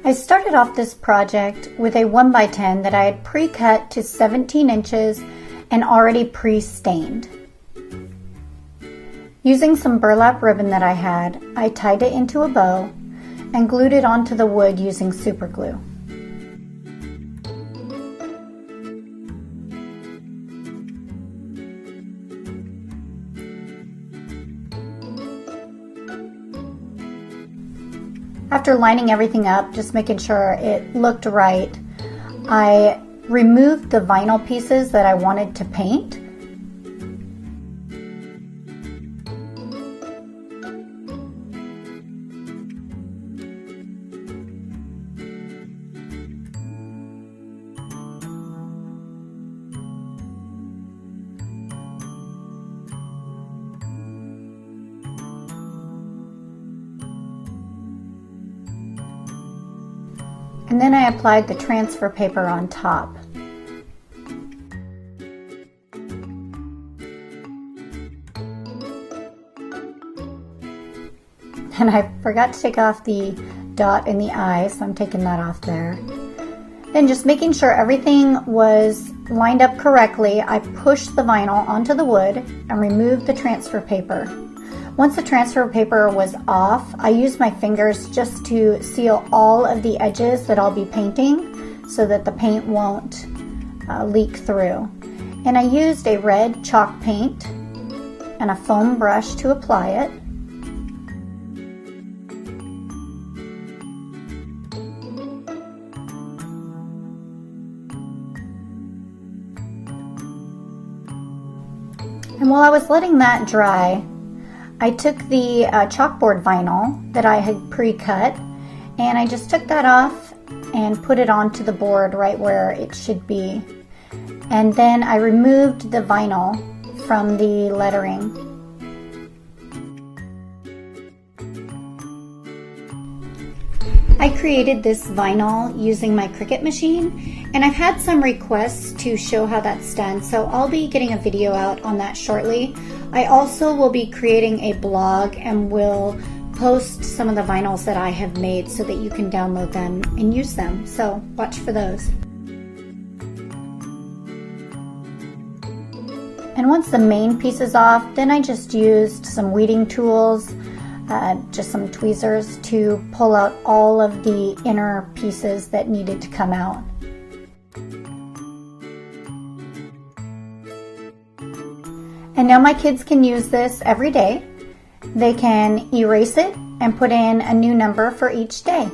I started off this project with a 1x10 that I had pre-cut to 17 inches and already pre-stained. Using some burlap ribbon that I had, I tied it into a bow and glued it onto the wood using super glue. After lining everything up, just making sure it looked right, I removed the vinyl pieces that I wanted to paint. And then I applied the transfer paper on top. And I forgot to take off the dot in the eye, so I'm taking that off there. Then just making sure everything was lined up correctly, I pushed the vinyl onto the wood and removed the transfer paper. Once the transfer paper was off, I used my fingers just to seal all of the edges that I'll be painting so that the paint won't leak through. And I used a red chalk paint and a foam brush to apply it. And while I was letting that dry, I took the chalkboard vinyl that I had pre-cut and I just took that off and put it onto the board right where it should be. And then I removed the vinyl from the lettering. I created this vinyl using my Cricut machine, and I've had some requests to show how that's done, so I'll be getting a video out on that shortly. I also will be creating a blog and will post some of the vinyls that I have made so that you can download them and use them, so watch for those. And once the main piece is off, then I just used some weeding tools, just some tweezers to pull out all of the inner pieces that needed to come out. And now my kids can use this every day. They can erase it and put in a new number for each day.